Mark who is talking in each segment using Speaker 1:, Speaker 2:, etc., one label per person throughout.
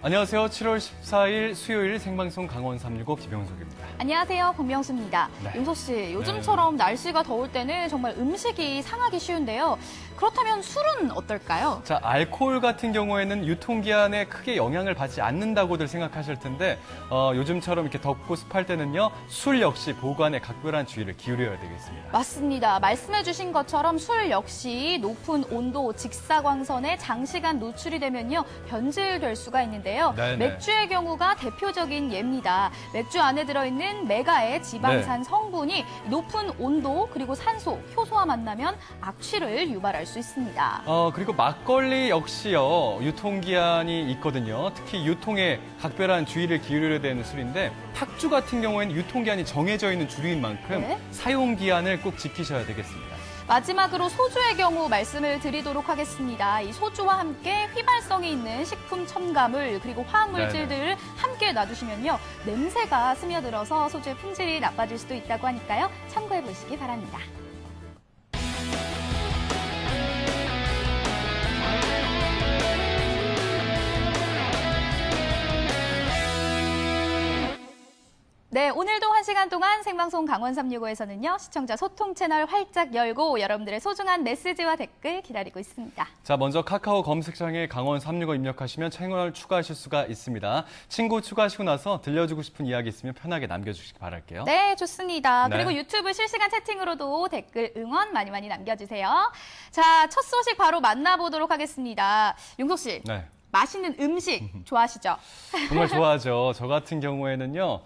Speaker 1: 안녕하세요. 7월 14일 수요일 생방송 강원 365 김영석입니다.
Speaker 2: 안녕하세요. 박명수입니다.
Speaker 1: 네.
Speaker 2: 용석 씨, 요즘처럼 날씨가 더울 때는 정말 음식이 상하기 쉬운데요. 그렇다면 술은 어떨까요?
Speaker 1: 자, 알코올 같은 경우에는 유통기한에 크게 영향을 받지 않는다고들 생각하실 텐데 요즘처럼 이렇게 덥고 습할 때는요. 술 역시 보관에 각별한 주의를 기울여야 되겠습니다.
Speaker 2: 맞습니다. 말씀해 주신 것처럼 술 역시 높은 온도, 직사광선에 장시간 노출이 되면요. 변질될 수가 있는데요.
Speaker 1: 네네.
Speaker 2: 맥주의 경우가 대표적인 예입니다. 맥주 안에 들어있는 메가의 지방산 성분이 높은 온도 그리고 산소, 효소와 만나면 악취를 유발할 수 있습니다.
Speaker 1: 그리고 막걸리 역시요. 유통기한이 있거든요. 특히 유통에 각별한 주의를 기울여야 되는 술인데 탁주 같은 경우에는 유통기한이 정해져 있는 주류인 만큼
Speaker 2: 네.
Speaker 1: 사용기한을 꼭 지키셔야 되겠습니다.
Speaker 2: 마지막으로 소주의 경우 말씀을 드리도록 하겠습니다. 이 소주와 함께 휘발성이 있는 식품 첨가물 그리고 화학물질들을 함께 놔두시면요. 냄새가 스며들어서 소주의 품질이 나빠질 수도 있다고 하니까요. 참고해 보시기 바랍니다. 네, 오늘도 1시간 동안 생방송 강원 365에서는요. 시청자 소통 채널 활짝 열고 여러분들의 소중한 메시지와 댓글 기다리고 있습니다.
Speaker 1: 자, 먼저 카카오 검색창에 강원 365 입력하시면 채널 추가하실 수가 있습니다. 친구 추가하시고 나서 들려주고 싶은 이야기 있으면 편하게 남겨주시기 바랄게요.
Speaker 2: 네, 좋습니다.
Speaker 1: 네.
Speaker 2: 그리고 유튜브 실시간 채팅으로도 댓글 응원 많이 남겨주세요. 자, 첫 소식 바로 만나보도록 하겠습니다. 용석 씨,
Speaker 1: 네.
Speaker 2: 맛있는 음식 좋아하시죠?
Speaker 1: 정말 좋아하죠. 저 같은 경우에는요,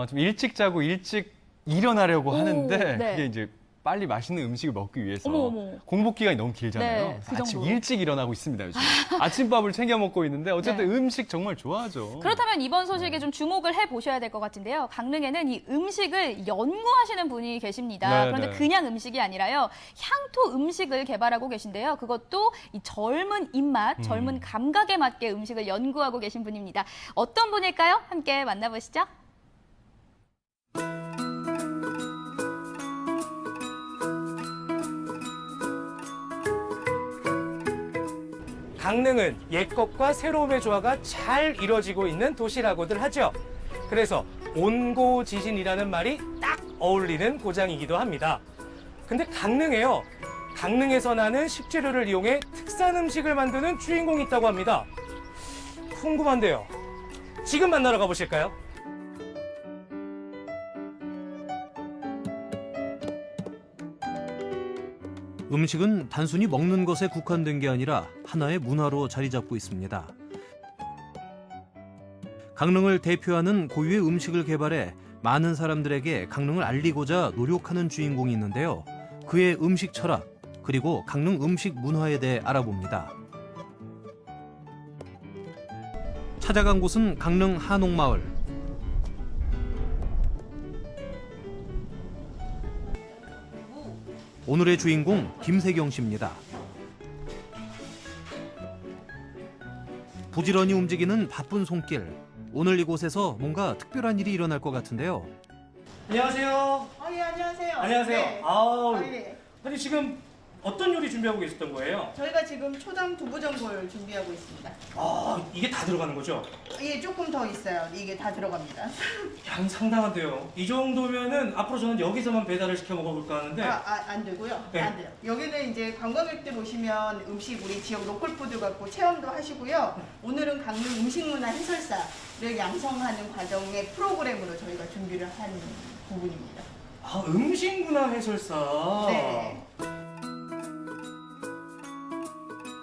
Speaker 1: 좀 일찍 자고 일찍 일어나려고 하는데,
Speaker 2: 네.
Speaker 1: 그게 이제 빨리 맛있는 음식을 먹기 위해서
Speaker 2: 어머.
Speaker 1: 공복 기간이 너무 길잖아요.
Speaker 2: 네,
Speaker 1: 그래서
Speaker 2: 그
Speaker 1: 아침
Speaker 2: 정도로.
Speaker 1: 일찍 일어나고 있습니다, 요즘. 아침밥을 챙겨 먹고 있는데, 어쨌든 음식 정말 좋아하죠.
Speaker 2: 그렇다면 이번 소식에 좀 주목을 해보셔야 될 것 같은데요. 강릉에는 이 음식을 연구하시는 분이 계십니다.
Speaker 1: 네,
Speaker 2: 그런데
Speaker 1: 네.
Speaker 2: 그냥 음식이 아니라요. 향토 음식을 개발하고 계신데요. 그것도 이 젊은 입맛, 젊은 감각에 맞게 음식을 연구하고 계신 분입니다. 어떤 분일까요? 함께 만나보시죠.
Speaker 3: 강릉은 옛것과 새로움의 조화가 잘 이루어지고 있는 도시라고들 하죠. 그래서 온고지신이라는 말이 딱 어울리는 고장이기도 합니다. 근데 강릉에요. 강릉에서 나는 식재료를 이용해 특산 음식을 만드는 주인공이 있다고 합니다. 궁금한데요. 지금 만나러 가보실까요?
Speaker 4: 음식은 단순히 먹는 것에 국한된 게 아니라 하나의 문화로 자리 잡고 있습니다. 강릉을 대표하는 고유의 음식을 개발해 많은 사람들에게 강릉을 알리고자 노력하는 주인공이 있는데요. 그의 음식 철학, 그리고 강릉 음식 문화에 대해 알아봅니다. 찾아간 곳은 강릉 한옥마을. 오늘의 주인공 김세경 씨입니다. 부지런히 움직이는 바쁜 손길. 오늘 이곳에서 뭔가 특별한 일이 일어날 것 같은데요.
Speaker 3: 안녕하세요.
Speaker 5: 예, 안녕하세요.
Speaker 3: 안녕하세요.
Speaker 5: 네.
Speaker 3: 아우,
Speaker 5: 예.
Speaker 3: 아니 지금 어떤 요리 준비하고 계셨던 거예요?
Speaker 5: 저희가 지금 초당 두부전골 준비하고 있습니다.
Speaker 3: 아, 이게 다 들어가는 거죠?
Speaker 5: 예, 조금 더 있어요. 이게 다 들어갑니다.
Speaker 3: 양 상당한데요. 이 정도면은 앞으로 저는 여기서만 배달을 시켜 먹어볼까 하는데
Speaker 5: 안 되고요.
Speaker 3: 네.
Speaker 5: 안 돼요. 여기는 이제 관광객들 오시면 음식 우리 지역 로컬푸드 갖고 체험도 하시고요. 오늘은 강릉 음식문화 해설사를 양성하는 과정의 프로그램으로 저희가 준비를 한 부분입니다.
Speaker 3: 아, 음식문화 해설사.
Speaker 5: 네.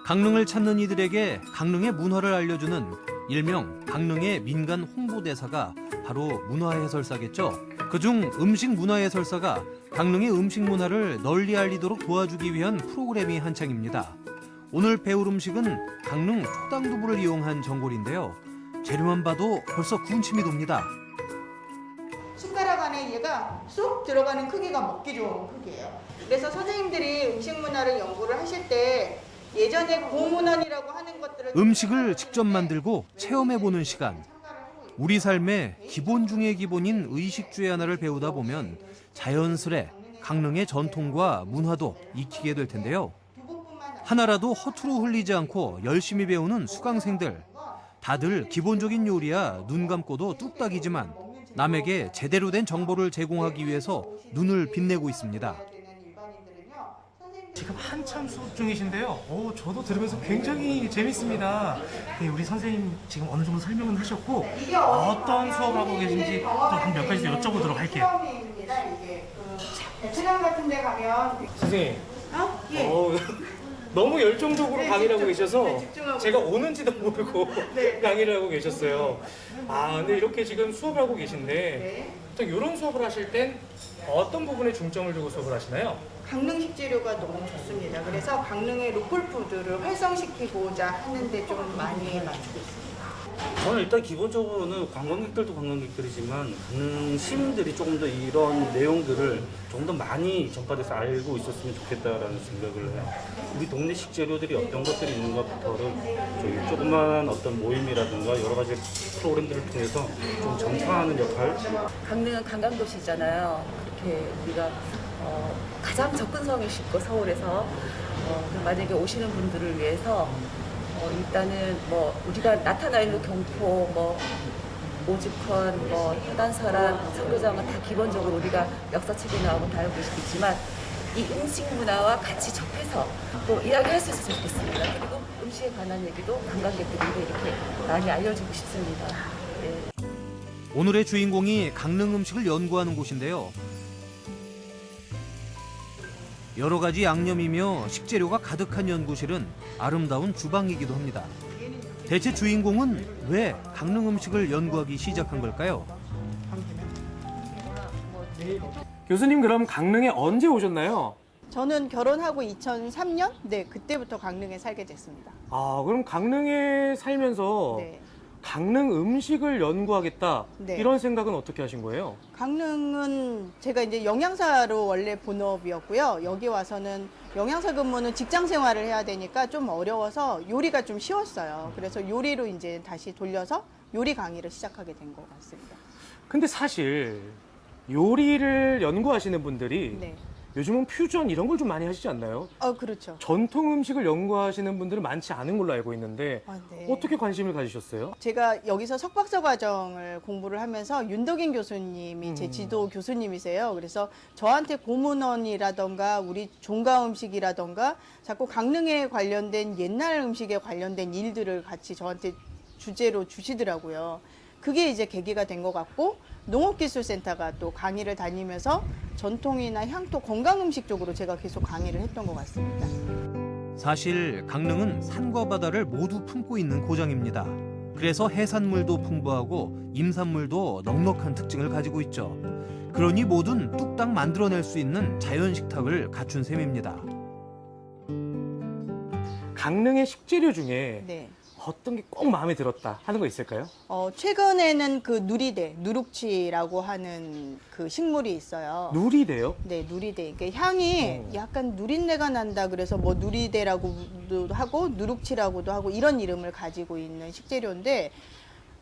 Speaker 4: 강릉을 찾는 이들에게 강릉의 문화를 알려주는 일명 강릉의 민간 홍보대사가 바로 문화해설사겠죠. 그중 음식 문화해설사가 강릉의 음식 문화를 널리 알리도록 도와주기 위한 프로그램이 한창입니다. 오늘 배울 음식은 강릉 초당두부를 이용한 전골인데요. 재료만 봐도 벌써 군침이 돕니다.
Speaker 5: 숟가락 안에 얘가 쏙 들어가는 크기가 먹기 좋은 크기예요. 그래서 선생님들이 음식 문화를 연구를 하실 때 예전에 고문헌이라고 하는 것들을
Speaker 4: 음식을 직접 만들고 체험해보는 시간. 우리 삶의 기본 중의 기본인 의식주의 하나를 배우다 보면 자연스레 강릉의 전통과 문화도 익히게 될 텐데요. 하나라도 허투루 흘리지 않고 열심히 배우는 수강생들. 다들 기본적인 요리야 눈 감고도 뚝딱이지만 남에게 제대로 된 정보를 제공하기 위해서 눈을 빛내고 있습니다.
Speaker 3: 지금 한참 수업 중이신데요. 저도 들으면서 굉장히 재밌습니다. 네, 우리 선생님 지금 어느 정도 설명은 하셨고 어떤 수업을 하고 계신지 한 몇 가지 여쭤보도록 할게요.
Speaker 5: 시험입니다. 이게 베트남 같은 데 가면
Speaker 3: 선생님,
Speaker 5: 예.
Speaker 3: 너무 열정적으로
Speaker 5: 네,
Speaker 3: 강의를 하고
Speaker 5: 집중-
Speaker 3: 계셔서
Speaker 5: 네, 집중하고
Speaker 3: 제가 오는지도 모르고
Speaker 5: 네.
Speaker 3: 강의를 하고 계셨어요. 근데 이렇게 지금 수업을 하고 계신데
Speaker 5: 네.
Speaker 3: 또 이런 수업을 하실 땐 어떤 부분에 중점을 두고 수업을 하시나요?
Speaker 5: 강릉 식재료가 너무 좋습니다. 그래서 강릉의 로컬푸드를 활성시키고자 하는데 좀 많이 맞추고 있습니다.
Speaker 6: 저는 일단 기본적으로는 관광객들도 관광객들이지만 강릉 시민들이 조금 더 이런 내용들을 조금 더 많이 전파돼서 알고 있었으면 좋겠다라는 생각을 해요. 우리 동네 식재료들이 어떤 것들이 있는가부터는 저희 조그마한 어떤 모임이라든가 여러 가지 프로그램들을 통해서 좀 전파하는 역할.
Speaker 7: 강릉은 관광도시잖아요. 그렇게 우리가 가장 접근성이 쉽고 서울에서 만약에 오시는 분들을 위해서 일단은 뭐 우리가 나타나 있는 경포, 뭐 오죽헌, 뭐 현안설안, 선교장은 다 기본적으로 우리가 역사책에 나오고 다 알고 계시겠지만 이 음식 문화와 같이 접해서 또 이야기할 수 있었으면 좋겠습니다. 그리고 음식에 관한 얘기도 관광객들에게 이렇게 많이 알려주고 싶습니다. 네.
Speaker 4: 오늘의 주인공이 강릉 음식을 연구하는 곳인데요. 여러 가지 양념이며 식재료가 가득한 연구실은 아름다운 주방이기도 합니다. 대체 주인공은 왜 강릉 음식을 연구하기 시작한 걸까요?
Speaker 3: 교수님 그럼 강릉에 언제 오셨나요?
Speaker 5: 저는 결혼하고 2003년? 네, 그때부터 강릉에 살게 됐습니다.
Speaker 3: 그럼 강릉에 살면서
Speaker 5: 네.
Speaker 3: 강릉 음식을 연구하겠다
Speaker 5: 네.
Speaker 3: 이런 생각은 어떻게 하신 거예요?
Speaker 5: 강릉은 제가 이제 영양사로 원래 본업이었고요. 여기 와서는 영양사 근무는 직장 생활을 해야 되니까 좀 어려워서 요리가 좀 쉬웠어요. 그래서 요리로 이제 다시 돌려서 요리 강의를 시작하게 된 것 같습니다.
Speaker 3: 근데 사실 요리를 연구하시는 분들이
Speaker 5: 네.
Speaker 3: 요즘은 퓨전 이런 걸 좀 많이 하시지 않나요?
Speaker 5: 그렇죠.
Speaker 3: 전통 음식을 연구하시는 분들은 많지 않은 걸로 알고 있는데
Speaker 5: 네.
Speaker 3: 어떻게 관심을 가지셨어요?
Speaker 5: 제가 여기서 석박사 과정을 공부를 하면서 윤덕인 교수님이 제 지도 교수님이세요. 그래서 저한테 고문원이라던가 우리 종가 음식이라던가 자꾸 강릉에 관련된 옛날 음식에 관련된 일들을 같이 저한테 주제로 주시더라고요. 그게 이제 계기가 된 것 같고 농업기술센터가 또 강의를 다니면서 전통이나 향토 건강음식 쪽으로 제가 계속 강의를 했던 것 같습니다.
Speaker 4: 사실 강릉은 산과 바다를 모두 품고 있는 고장입니다. 그래서 해산물도 풍부하고 임산물도 넉넉한 특징을 가지고 있죠. 그러니 뭐든 뚝딱 만들어낼 수 있는 자연 식탁을 갖춘 셈입니다.
Speaker 3: 강릉의 식재료 중에
Speaker 5: 네.
Speaker 3: 어떤 게 꼭 마음에 들었다 하는 거 있을까요?
Speaker 5: 최근에는 그 누리대, 누룩치라고 하는 그 식물이 있어요.
Speaker 3: 누리대요?
Speaker 5: 네, 누리대. 이게 향이 약간 누린내가 난다 그래서 뭐 누리대라고도 하고 누룩치라고도 하고 이런 이름을 가지고 있는 식재료인데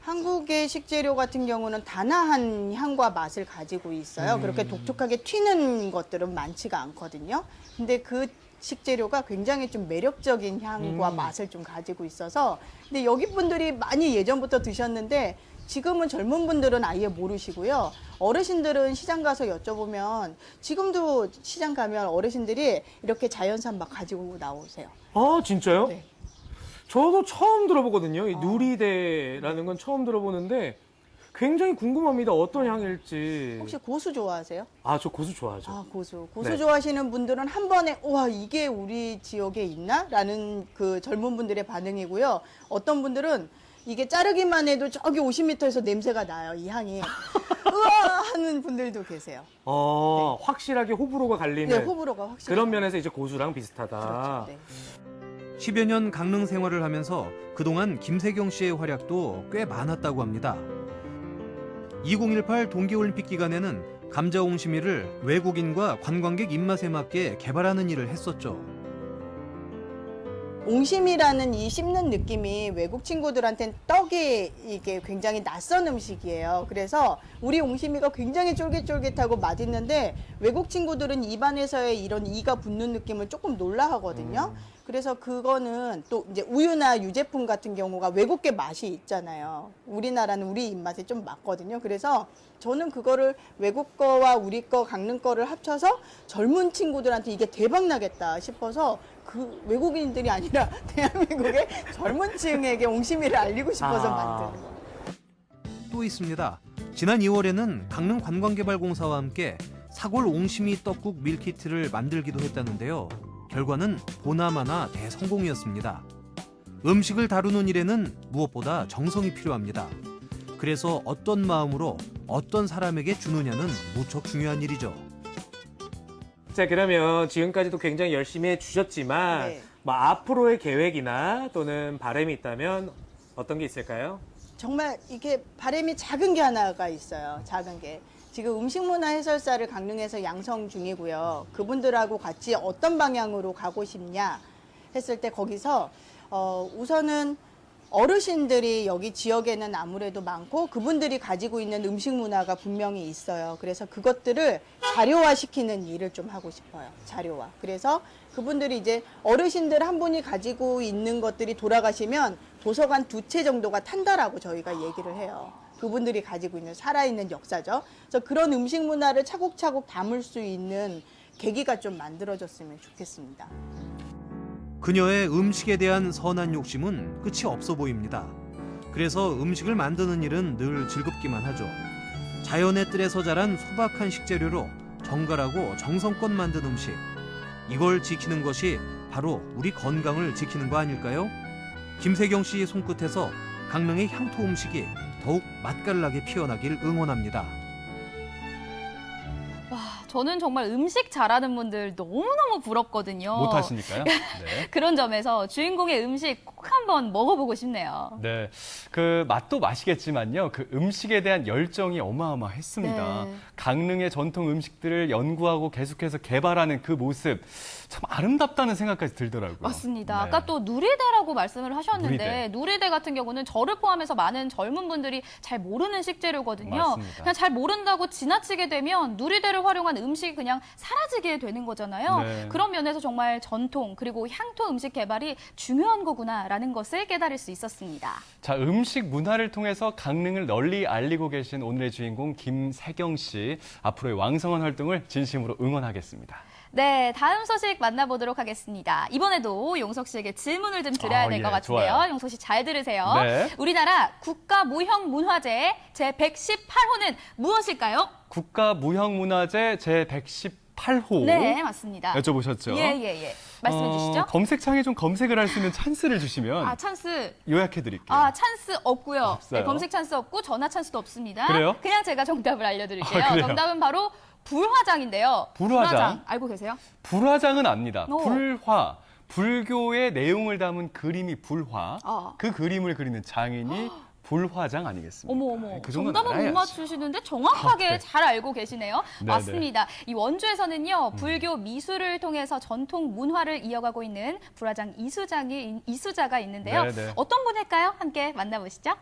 Speaker 5: 한국의 식재료 같은 경우는 단아한 향과 맛을 가지고 있어요. 그렇게 독특하게 튀는 것들은 많지가 않거든요. 근데 그 식재료가 굉장히 좀 매력적인 향과 맛을 좀 가지고 있어서 근데 여기 분들이 많이 예전부터 드셨는데 지금은 젊은 분들은 아예 모르시고요. 어르신들은 시장 가서 여쭤보면 지금도 시장 가면 어르신들이 이렇게 자연산 막 가지고 나오세요.
Speaker 3: 진짜요?
Speaker 5: 네.
Speaker 3: 저도 처음 들어보거든요. 이 누리대라는 건 처음 들어보는데 굉장히 궁금합니다. 어떤 향일지.
Speaker 5: 혹시 고수 좋아하세요?
Speaker 3: 저 고수 좋아하죠.
Speaker 5: 고수.
Speaker 3: 네.
Speaker 5: 좋아하시는 분들은 한 번에, 와, 이게 우리 지역에 있나? 라는 그 젊은 분들의 반응이고요. 어떤 분들은 이게 자르기만 해도 저기 50m에서 냄새가 나요, 이 향이. 우와! 하는 분들도 계세요.
Speaker 3: 확실하게 호불호가 갈리는
Speaker 5: 네, 호불호가 확실히.
Speaker 3: 그런 면에서 이제 고수랑 비슷하다.
Speaker 5: 그렇죠. 네.
Speaker 4: 10여 년 강릉 생활을 하면서 그동안 김세경 씨의 활약도 꽤 많았다고 합니다. 2018 동계올림픽 기간에는 감자옹심이를 외국인과 관광객 입맛에 맞게 개발하는 일을 했었죠.
Speaker 5: 옹심이라는 이 씹는 느낌이 외국 친구들한테는 떡이 이게 굉장히 낯선 음식이에요. 그래서 우리 옹심이가 굉장히 쫄깃쫄깃하고 맛있는데 외국 친구들은 입안에서의 이런 이가 붙는 느낌을 조금 놀라하거든요. 그래서 그거는 또 이제 우유나 유제품 같은 경우가 외국계 맛이 있잖아요. 우리나라는 우리 입맛에 좀 맞거든요. 그래서 저는 그거를 외국 거와 우리 거, 강릉 거를 합쳐서 젊은 친구들한테 이게 대박 나겠다 싶어서 그 외국인들이 아니라 대한민국의 젊은 층에게 옹심이를 알리고 싶어서 만든 거예요.
Speaker 4: 또 있습니다. 지난 2월에는 강릉 관광개발공사와 함께 사골 옹심이 떡국 밀키트를 만들기도 했다는데요. 결과는 보나마나 대성공이었습니다. 음식을 다루는 일에는 무엇보다 정성이 필요합니다. 그래서 어떤 마음으로 어떤 사람에게 주느냐는 무척 중요한 일이죠.
Speaker 3: 자, 그러면 지금까지도 굉장히 열심히 해주셨지만
Speaker 5: 네.
Speaker 3: 뭐 앞으로의 계획이나 또는 바람이 있다면 어떤 게 있을까요?
Speaker 5: 정말 이게 바람이 작은 게 하나가 있어요. 작은 게. 지금 음식문화 해설사를 강릉에서 양성 중이고요. 그분들하고 같이 어떤 방향으로 가고 싶냐 했을 때 거기서 우선은 어르신들이 여기 지역에는 아무래도 많고 그분들이 가지고 있는 음식 문화가 분명히 있어요. 그래서 그것들을 자료화시키는 일을 좀 하고 싶어요. 자료화. 그래서 그분들이 이제 어르신들 한 분이 가지고 있는 것들이 돌아가시면 도서관 2채 정도가 탄다라고 저희가 얘기를 해요. 그분들이 가지고 있는 살아있는 역사죠. 그래서 그런 음식 문화를 차곡차곡 담을 수 있는 계기가 좀 만들어졌으면 좋겠습니다.
Speaker 4: 그녀의 음식에 대한 선한 욕심은 끝이 없어 보입니다. 그래서 음식을 만드는 일은 늘 즐겁기만 하죠. 자연의 뜰에서 자란 소박한 식재료로 정갈하고 정성껏 만든 음식. 이걸 지키는 것이 바로 우리 건강을 지키는 거 아닐까요? 김세경 씨 손끝에서 강릉의 향토 음식이 더욱 맛깔나게 피어나길 응원합니다.
Speaker 2: 와, 저는 정말 음식 잘하는 분들 너무너무 부럽거든요.
Speaker 1: 못하시니까요. 네.
Speaker 2: 그런 점에서 주인공의 음식 꼭 한번 먹어보고 싶네요.
Speaker 1: 네, 그 맛도 맛이겠지만요. 그 음식에 대한 열정이 어마어마했습니다.
Speaker 2: 네.
Speaker 1: 강릉의 전통 음식들을 연구하고 계속해서 개발하는 그 모습 참 아름답다는 생각까지 들더라고요.
Speaker 2: 맞습니다.
Speaker 1: 네.
Speaker 2: 아까 또 누리대라고 말씀을 하셨는데
Speaker 1: 누리대.
Speaker 2: 누리대 같은 경우는 저를 포함해서 많은 젊은 분들이 잘 모르는 식재료거든요.
Speaker 1: 맞습니다.
Speaker 2: 그냥 잘 모른다고 지나치게 되면 누리대를 활용한 음식이 그냥 사라지게 되는 거잖아요.
Speaker 1: 네.
Speaker 2: 그런 면에서 정말 전통 그리고 향토 음식 개발이 중요한 거구나라는 것을 깨달을 수 있었습니다.
Speaker 1: 자, 음식 문화를 통해서 강릉을 널리 알리고 계신 오늘의 주인공 김세경 씨. 앞으로의 왕성한 활동을 진심으로 응원하겠습니다.
Speaker 2: 네, 다음 소식 만나보도록 하겠습니다. 이번에도 용석 씨에게 질문을 좀 드려야 될 것 같은데요.
Speaker 1: 좋아요.
Speaker 2: 용석 씨 잘 들으세요.
Speaker 1: 네.
Speaker 2: 우리나라 국가무형문화재 제118호는 무엇일까요?
Speaker 1: 국가무형문화재 제118호.
Speaker 2: 네, 맞습니다.
Speaker 1: 여쭤보셨죠?
Speaker 2: 예. 말씀해 주시죠.
Speaker 1: 검색창에 좀 검색을 할 수 있는 찬스를 주시면
Speaker 2: 아, 찬스.
Speaker 1: 요약해 드릴게요.
Speaker 2: 아, 찬스 없고요.
Speaker 1: 없어요.
Speaker 2: 네, 검색 찬스 없고 전화 찬스도 없습니다.
Speaker 1: 그래요?
Speaker 2: 그냥 제가 정답을 알려드릴게요.
Speaker 1: 아, 그래요?
Speaker 2: 정답은 바로 불화장인데요.
Speaker 1: 불화장?
Speaker 2: 알고 계세요?
Speaker 1: 불화장은 압니다.
Speaker 2: 오.
Speaker 1: 불화. 불교의 내용을 담은 그림이 불화.
Speaker 2: 아.
Speaker 1: 그 그림을 그리는 장인이 불화장 아니겠습니까?
Speaker 2: 어머.
Speaker 1: 그 정도는
Speaker 2: 정답은 못
Speaker 1: 알아야지.
Speaker 2: 맞추시는데 정확하게
Speaker 1: 아, 네.
Speaker 2: 잘 알고 계시네요.
Speaker 1: 네,
Speaker 2: 맞습니다. 이 원주에서는요, 불교 미술을 통해서 전통 문화를 이어가고 있는 불화장 이수자가 있는데요.
Speaker 1: 네.
Speaker 2: 어떤 분일까요? 함께 만나보시죠.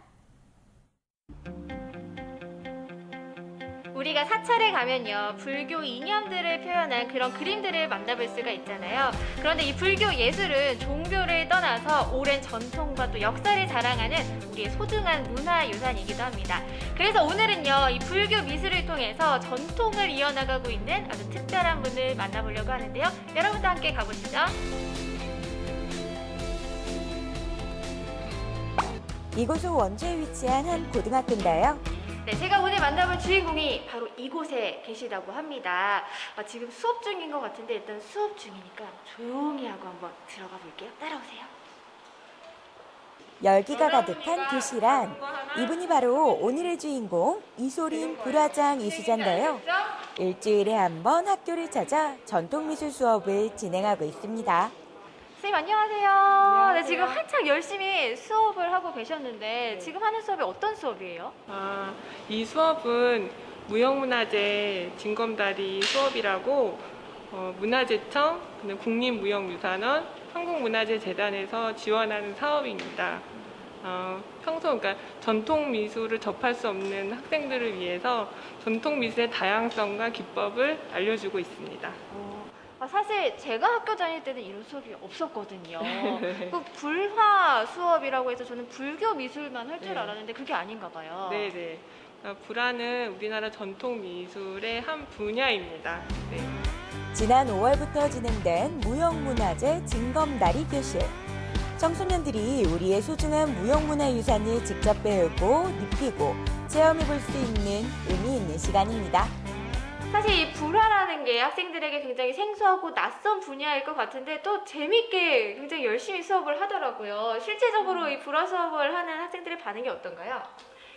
Speaker 8: 우리가 사찰에 가면요, 불교 이념들을 표현한 그런 그림들을 만나볼 수가 있잖아요. 그런데 이 불교 예술은 종교를 떠나서 오랜 전통과 또 역사를 자랑하는 우리의 소중한 문화유산이기도 합니다. 그래서 오늘은요, 이 불교 미술을 통해서 전통을 이어나가고 있는 아주 특별한 분을 만나보려고 하는데요. 여러분도 함께 가보시죠.
Speaker 9: 이곳은 원주에 위치한 한 고등학교인데요.
Speaker 8: 네, 제가 오늘 만나볼 주인공이 바로 이곳에 계시다고 합니다. 지금 수업 중인 것 같은데 일단 수업 중이니까 조용히 하고 한번 들어가 볼게요. 따라오세요.
Speaker 9: 열기가 가득한 교실안. 이분이 바로 오늘의 주인공 이소린 불화장 이수자인데요. 일주일에 한 번 학교를 찾아 전통미술 수업을 진행하고 있습니다.
Speaker 8: 선생님 안녕하세요. 네, 지금 한창 열심히 수업을 하고 계셨는데 지금 하는 수업이 어떤 수업이에요?
Speaker 10: 이 수업은 무형문화재 징검다리 수업이라고 문화재청, 국립무형유산원, 한국문화재재단에서 지원하는 사업입니다. 평소 그러니까 전통 미술을 접할 수 없는 학생들을 위해서 전통 미술의 다양성과 기법을 알려주고 있습니다.
Speaker 8: 사실 제가 학교 다닐 때는 이런 수업이 없었거든요. 그 불화 수업이라고 해서 저는 불교 미술만 할 줄 알았는데 그게 아닌가 봐요.
Speaker 10: 네네. 불화는 우리나라 전통 미술의 한 분야입니다. 네.
Speaker 9: 지난 5월부터 진행된 무형문화재 징검다리 교실. 청소년들이 우리의 소중한 무형문화유산을 직접 배우고 느끼고 체험해 볼 수 있는 의미 있는 시간입니다.
Speaker 8: 사실 이 불화라는 게 학생들에게 굉장히 생소하고 낯선 분야일 것 같은데 또 재밌게 굉장히 열심히 수업을 하더라고요. 실제적으로 이 불화 수업을 하는 학생들의 반응이 어떤가요?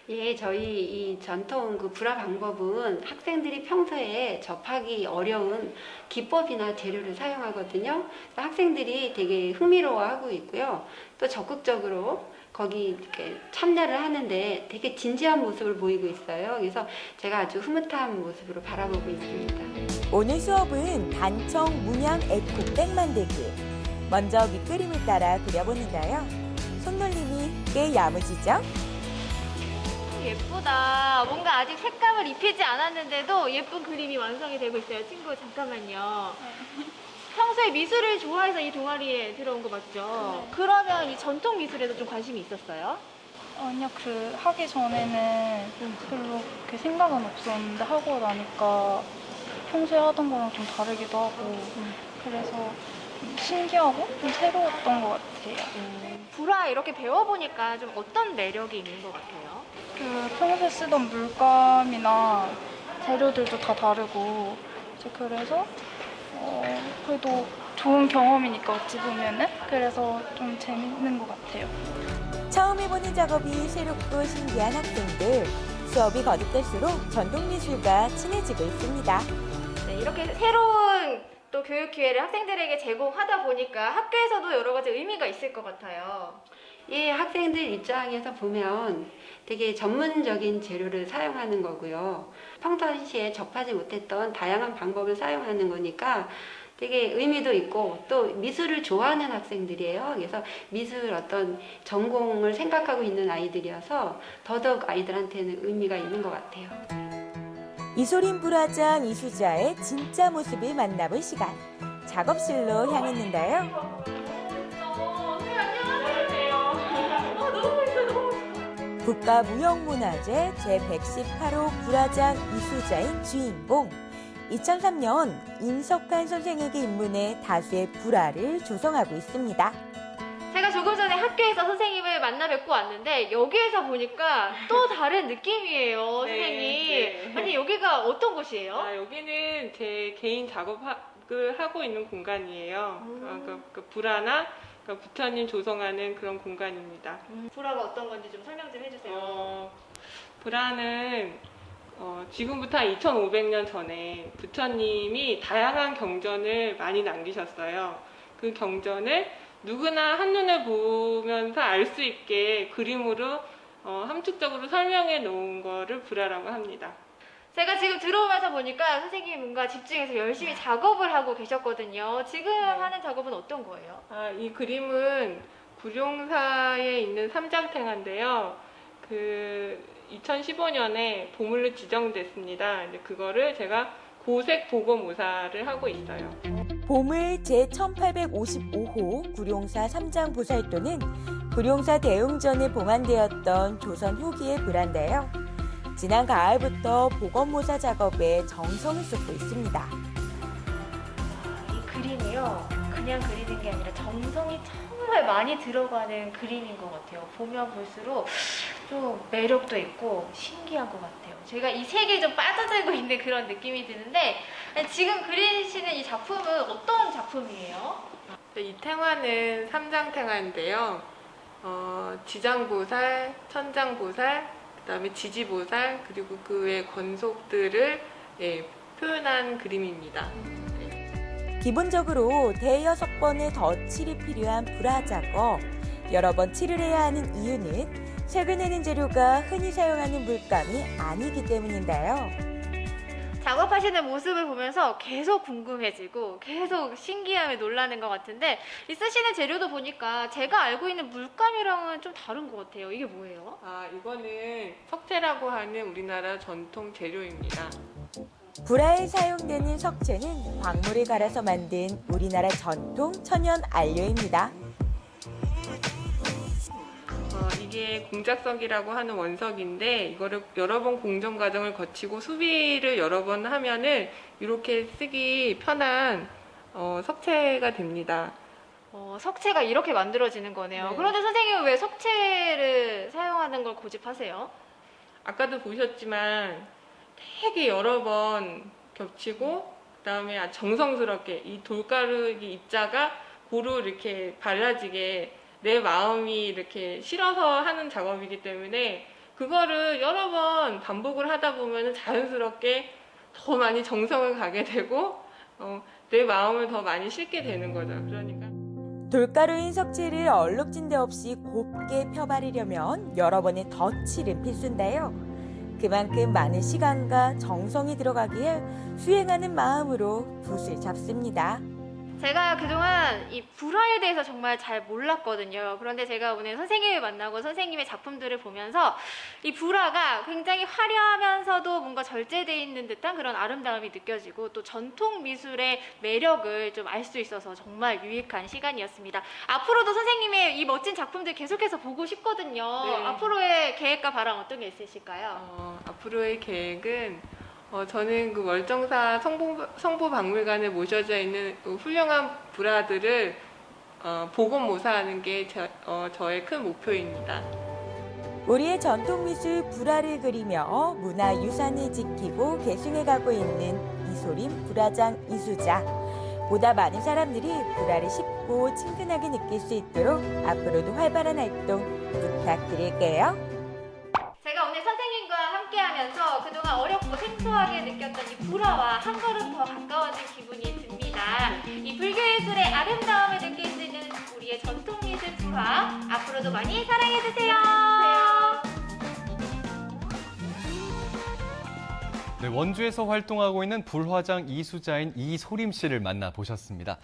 Speaker 11: 예, 저희 이 전통 불화 방법은 학생들이 평소에 접하기 어려운 기법이나 재료를 사용하거든요. 학생들이 되게 흥미로워하고 있고요. 또 적극적으로 거기 이렇게 참여를 하는데 되게 진지한 모습을 보이고 있어요. 그래서 제가 아주 흐뭇한 모습으로 바라보고 있습니다.
Speaker 9: 오늘 수업은 단청 문양 에코백 만들기. 먼저 밑그림을 따라 그려보는데요. 손놀림이 꽤 야무지죠?
Speaker 8: 예쁘다. 뭔가 아직 색감을 입히지 않았는데도 예쁜 그림이 완성이 되고 있어요. 친구 잠깐만요. 평소에 미술을 좋아해서 이 동아리에 들어온 거 맞죠? 그러면 이 전통 미술에도 좀 관심이 있었어요?
Speaker 12: 아니요, 하기 전에는 별로 그렇게 생각은 없었는데 하고 나니까 평소에 하던 거랑 좀 다르기도 하고 그래서 신기하고 좀 새로웠던 것 같아요.
Speaker 8: 불화 이렇게 배워보니까 좀 어떤 매력이 있는 것 같아요?
Speaker 12: 평소에 쓰던 물감이나 재료들도 다 다르고 이제 그래서 그래도 좋은 경험이니까 어찌 보면은 그래서 좀 재밌는 것 같아요.
Speaker 9: 처음 해보는 작업이 새롭고 신기한 학생들. 수업이 거듭될수록 전통미술과 친해지고 있습니다.
Speaker 8: 네, 이렇게 새로운 또 교육 기회를 학생들에게 제공하다 보니까 학교에서도 여러 가지 의미가 있을 것 같아요.
Speaker 11: 예, 학생들 입장에서 보면 되게 전문적인 재료를 사용하는 거고요. 평상시에 접하지 못했던 다양한 방법을 사용하는 거니까 되게 의미도 있고 또 미술을 좋아하는 학생들이에요. 그래서 미술 어떤 전공을 생각하고 있는 아이들이어서 더더욱 아이들한테는 의미가 있는 것 같아요.
Speaker 9: 이소린 불화장 이수자의 진짜 모습을 만나볼 시간. 작업실로 향했는데요. 국가무형문화재 제118호 불화장 이수자인 주인공. 2003년 인석한 선생에게 입문해 다수의 불화를 조성하고 있습니다.
Speaker 8: 제가 조금 전에 학교에서 선생님을 만나 뵙고 왔는데 여기에서 보니까 또 다른 느낌이에요, 선생님.
Speaker 10: 네.
Speaker 8: 아니 여기가 어떤 곳이에요?
Speaker 10: 여기는 제 개인 작업을 하고 있는 공간이에요. 불화나 부처님 조성하는 그런 공간입니다.
Speaker 8: 불화가 어떤 건지 좀 설명 좀 해주세요.
Speaker 10: 불화는 지금부터 2500년 전에 부처님이 다양한 경전을 많이 남기셨어요. 그 경전을 누구나 한눈에 보면서 알 수 있게 그림으로 함축적으로 설명해 놓은 거를 불화라고 합니다.
Speaker 8: 제가 지금 들어오면서 보니까 선생님이 뭔가 집중해서 열심히 작업을 하고 계셨거든요. 지금 하는 작업은 어떤 거예요?
Speaker 10: 이 그림은 구룡사에 있는 삼장탱화인데요. 2015년에 보물로 지정됐습니다. 이제 그거를 제가 고색 보고 모사를 하고 있어요.
Speaker 9: 보물 제1855호 구룡사 삼장보살도는 구룡사 대웅전에 봉안되었던 조선 후기의 불화인데요. 지난 가을부터 복원모사 작업에 정성을 쏟고 있습니다.
Speaker 8: 이 그림이요, 그냥 그리는 게 아니라 정성이 정말 많이 들어가는 그림인 것 같아요. 보면 볼수록 좀 매력도 있고 신기한 것 같아요. 제가 이 세계에 좀 빠져들고 있는 그런 느낌이 드는데 지금 그리시는 이 작품은 어떤 작품이에요?
Speaker 10: 이 탱화는 삼장탱화인데요. 지장보살, 천장보살, 그다음에 지지보살, 그리고 그 외 권속들을 표현한 그림입니다.
Speaker 9: 기본적으로 대여섯 번의 덧칠이 필요한 불화 작업. 여러 번 칠을 해야 하는 이유는 최근에는 재료가 흔히 사용하는 물감이 아니기 때문인데요.
Speaker 8: 작업하시는 모습을 보면서 계속 궁금해지고 계속 신기함에 놀라는 것 같은데 이 쓰시는 재료도 보니까 제가 알고 있는 물감이랑은 좀 다른 것 같아요. 이게 뭐예요?
Speaker 10: 이거는 석재라고 하는 우리나라 전통 재료입니다.
Speaker 9: 불화에 사용되는 석재는 광물을 갈아서 만든 우리나라 전통 천연 안료입니다.
Speaker 10: 이게 공작석이라고 하는 원석인데 이거를 여러 번 공정 과정을 거치고 수비를 여러 번 하면은 이렇게 쓰기 편한 석재가 됩니다.
Speaker 8: 석재가 이렇게 만들어지는 거네요.
Speaker 10: 네.
Speaker 8: 그런데 선생님은 왜 석재를 사용하는 걸 고집하세요?
Speaker 10: 아까도 보셨지만 되게 여러 번 겹치고 그다음에 정성스럽게 이 돌가루 이 입자가 고루 이렇게 발라지게 내 마음이 이렇게 실어서 하는 작업이기 때문에 그거를 여러 번 반복을 하다 보면 자연스럽게 더 많이 정성을 가게 되고 내 마음을 더 많이 싣게 되는 거죠. 그러니까
Speaker 9: 돌가루인 석재를 얼룩진 데 없이 곱게 펴바르려면 여러 번의 덧칠은 필수인데요. 그만큼 많은 시간과 정성이 들어가기에 수행하는 마음으로 붓을 잡습니다.
Speaker 8: 제가 그동안 이 불화에 대해서 정말 잘 몰랐거든요. 그런데 제가 오늘 선생님을 만나고 선생님의 작품들을 보면서 이 불화가 굉장히 화려하면서도 뭔가 절제되어 있는 듯한 그런 아름다움이 느껴지고 또 전통 미술의 매력을 좀 알 수 있어서 정말 유익한 시간이었습니다. 앞으로도 선생님의 이 멋진 작품들 계속해서 보고 싶거든요.
Speaker 10: 네.
Speaker 8: 앞으로의 계획과 바람 어떤 게 있으실까요?
Speaker 10: 앞으로의 계획은 저는 그 월정사 성보박물관에 모셔져 있는 그 훌륭한 불화들을 복원모사하는 게 저의 큰 목표입니다.
Speaker 9: 우리의 전통미술 불화를 그리며 문화유산을 지키고 계승해가고 있는 이소림 불화장 이수자. 보다 많은 사람들이 불화를 쉽고 친근하게 느낄 수 있도록 앞으로도 활발한 활동 부탁드릴게요.
Speaker 8: 제가 오늘 선생님과 함께하면서 그동안 어렵고 생소하게 느꼈던 이 불화와 한 걸음 더 가까워진 기분이 듭니다. 이 불교예술의 아름다움을 느낄 수 있는 우리의 전통미술 불화, 앞으로도 많이 사랑해주세요.
Speaker 1: 네, 원주에서 활동하고 있는 불화장 이수자인 이소림 씨를 만나보셨습니다.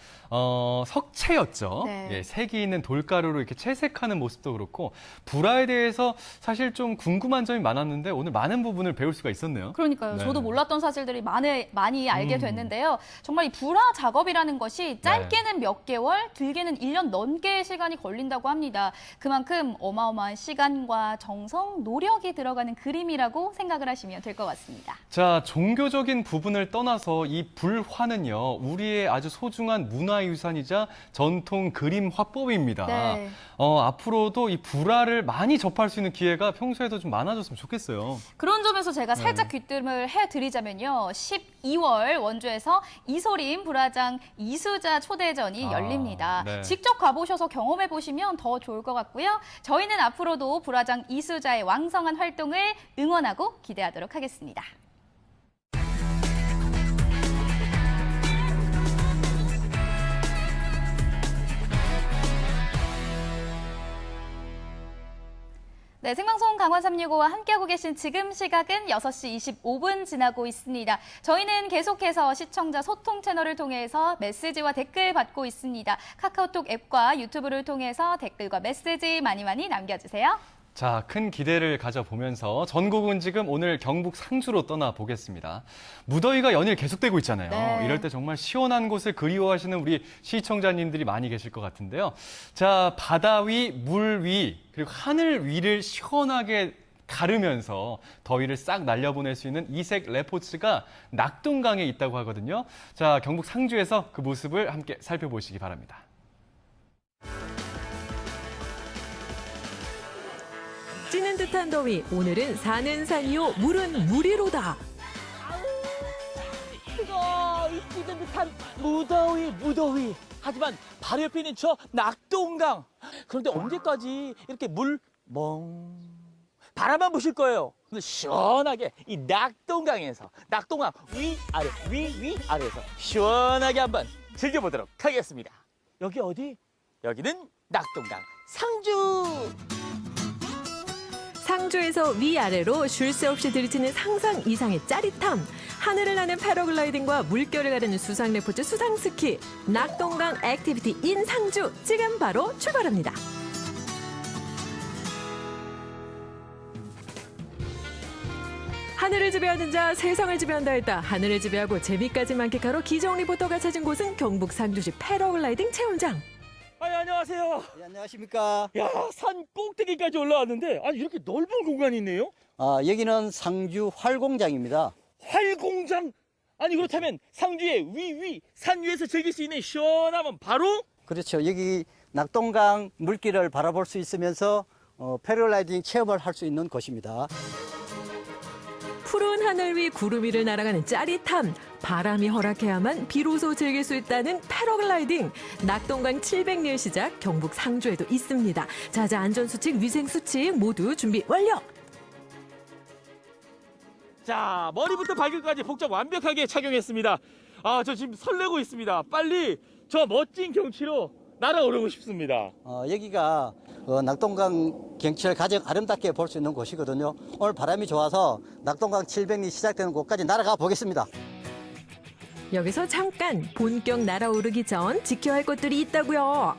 Speaker 1: 석채였죠.
Speaker 2: 네.
Speaker 1: 예, 색이 있는 돌가루로 이렇게 채색하는 모습도 그렇고 불화에 대해서 사실 좀 궁금한 점이 많았는데 오늘 많은 부분을 배울 수가 있었네요.
Speaker 2: 그러니까요.
Speaker 1: 네.
Speaker 2: 저도 몰랐던 사실들이 많이 알게 됐는데요. 정말 이 불화 작업이라는 것이 짧게는 몇 개월, 길게는 1년 넘게 시간이 걸린다고 합니다. 그만큼 어마어마한 시간과 정성, 노력이 들어가는 그림이라고 생각을 하시면 될 것 같습니다.
Speaker 1: 자, 종교적인 부분을 떠나서 이 불화는요, 우리의 아주 소중한 문화유산이자 전통 그림 화법입니다.
Speaker 2: 네.
Speaker 1: 앞으로도 이 불화를 많이 접할 수 있는 기회가 평소에도 좀 많아졌으면 좋겠어요.
Speaker 2: 그런 점에서 제가 살짝 귀뜸을 해드리자면요. 12월 원주에서 이소림 불화장 이수자 초대전이 열립니다.
Speaker 1: 네.
Speaker 2: 직접 가보셔서 경험해보시면 더 좋을 것 같고요. 저희는 앞으로도 불화장 이수자의 왕성한 활동을 응원하고 기대하도록 하겠습니다. 네, 생방송 강원 365와 함께하고 계신 지금 시각은 6시 25분 지나고 있습니다. 저희는 계속해서 시청자 소통 채널을 통해서 메시지와 댓글 받고 있습니다. 카카오톡 앱과 유튜브를 통해서 댓글과 메시지 많이 남겨주세요.
Speaker 1: 자, 큰 기대를 가져보면서 전국은 지금 오늘 경북 상주로 떠나보겠습니다. 무더위가 연일 계속되고 있잖아요.
Speaker 2: 네.
Speaker 1: 이럴 때 정말 시원한 곳을 그리워하시는 우리 시청자님들이 많이 계실 것 같은데요. 자, 바다 위, 물 위, 그리고 하늘 위를 시원하게 가르면서 더위를 싹 날려보낼 수 있는 이색 레포츠가 낙동강에 있다고 하거든요. 자, 경북 상주에서 그 모습을 함께 살펴보시기 바랍니다.
Speaker 13: 찌는 듯한 더위, 오늘은 사는 산이요, 물은 무리로다.
Speaker 14: 찌는 듯한 무더위. 하지만 바로 옆에 있는 저 낙동강. 그런데 언제까지 이렇게 바라만 부실 거예요. 시원하게 이 낙동강에서 낙동강 위아래에서 시원하게 한번 즐겨보도록 하겠습니다. 여기 어디? 여기는 낙동강 상주.
Speaker 13: 상주에서 위아래로 쉴 새 없이 들이치는 상상 이상의 짜릿함. 하늘을 나는 패러글라이딩과 물결을 가르는 수상 레포츠 수상 스키. 낙동강 액티비티 인 상주. 지금 바로 출발합니다. 하늘을 지배하는 자, 세상을 지배한다 했다. 하늘을 지배하고 재미까지 만끽하러 기정 리포터가 찾은 곳은 경북 상주시 패러글라이딩 체험장.
Speaker 14: 안녕하세요.
Speaker 15: 네, 안녕하십니까.
Speaker 14: 야, 산 꼭대기까지 올라왔는데 아니 이렇게 넓은 공간이 있네요.
Speaker 15: 여기는 상주 활공장입니다.
Speaker 14: 활공장? 아니 그렇다면 상주의 산 위에서 즐길 수 있는 시원함은 바로?
Speaker 15: 그렇죠. 여기 낙동강 물길을 바라볼 수 있으면서 패러글라이딩 체험을 할 수 있는 곳입니다.
Speaker 13: 푸른 하늘 위 구름 위를 날아가는 짜릿함. 바람이 허락해야만 비로소 즐길 수 있다는 패러글라이딩. 낙동강 700리의 시작 경북 상주에도 있습니다. 자자 안전수칙, 위생수칙 모두 준비 완료.
Speaker 14: 자, 머리부터 발끝까지 복장 완벽하게 착용했습니다. 아, 저 지금 설레고 있습니다. 빨리 저 멋진 경치로 날아오르고 싶습니다.
Speaker 15: 여기가 낙동강 경치를 가장 아름답게 볼 수 있는 곳이거든요. 오늘 바람이 좋아서 낙동강 700리 시작되는 곳까지 날아가 보겠습니다.
Speaker 13: 여기서 잠깐 본격 날아오르기 전 지켜야 할 것들이 있다고요.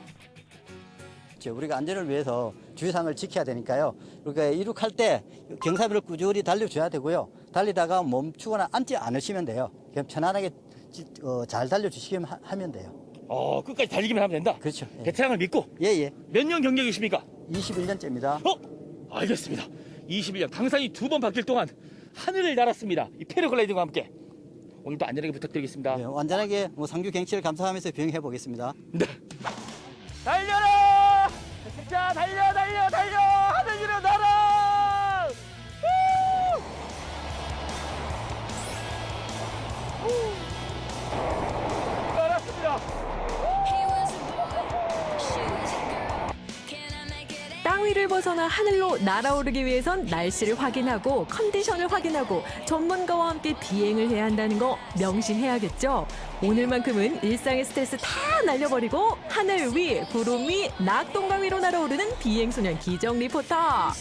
Speaker 15: 우리가 안전을 위해서 주의사항을 지켜야 되니까요. 그러니까 이륙할 때 경사비를 꾸준히 달려줘야 되고요. 달리다가 멈추거나 앉지 않으시면 돼요. 그냥 편안하게 잘 달려주시면 하면 돼요.
Speaker 14: 끝까지 달리기만 하면 된다?
Speaker 15: 그렇죠.
Speaker 14: 베테랑을 믿고?
Speaker 15: 예.
Speaker 14: 몇 년 경력이십니까?
Speaker 15: 21년째입니다.
Speaker 14: 알겠습니다. 21년 강산이 2번 바뀔 동안 하늘을 날았습니다. 이 패러글라이딩과 함께. 오늘도 안전하게 부탁드리겠습니다.
Speaker 15: 네, 안전하게 상주 경치를 감상하면서 비행해 보겠습니다.
Speaker 14: 네. 달려라! 자, 달려! 하늘 위로 날아! 날았습니다.
Speaker 13: 땅 위를 벗어나 하늘로 날아오르기 위해선 날씨를 확인하고 컨디션을 확인하고 전문가와 함께 비행을 해야 한다는 거 명심해야겠죠. 오늘만큼은 일상의 스트레스 다 날려버리고 하늘 위, 구름 위, 낙동강 위로 날아오르는 비행소년 기정 리포터.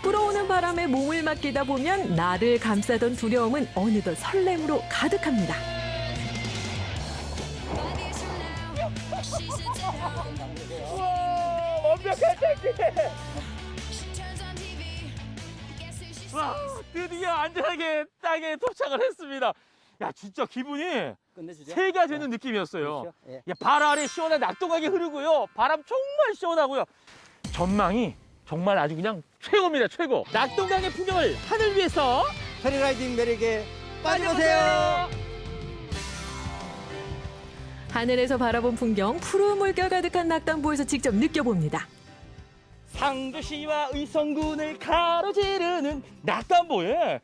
Speaker 13: 불어오는 바람에 몸을 맡기다 보면 나를 감싸던 두려움은 어느덧 설렘으로 가득합니다.
Speaker 14: 와, 완벽한 장치! 와, 드디어 안전하게 땅에 도착을 했습니다. 야, 진짜 기분이
Speaker 15: 끝내주죠.
Speaker 14: 새가 되는 느낌이었어요.
Speaker 15: 그렇죠? 예.
Speaker 14: 야, 발 아래 시원한 낙동강이 흐르고요. 바람 정말 시원하고요. 전망이 정말 아주 그냥 최고입니다, 최고. 낙동강의 풍경을 하늘 위에서
Speaker 15: 패러글라이딩 매력에 빠져보세요.
Speaker 13: 하늘에서 바라본 풍경, 푸른 물결 가득한 낙담보에서 직접 느껴봅니다.
Speaker 14: 상주시와 의성군을 가로지르는 낙담보에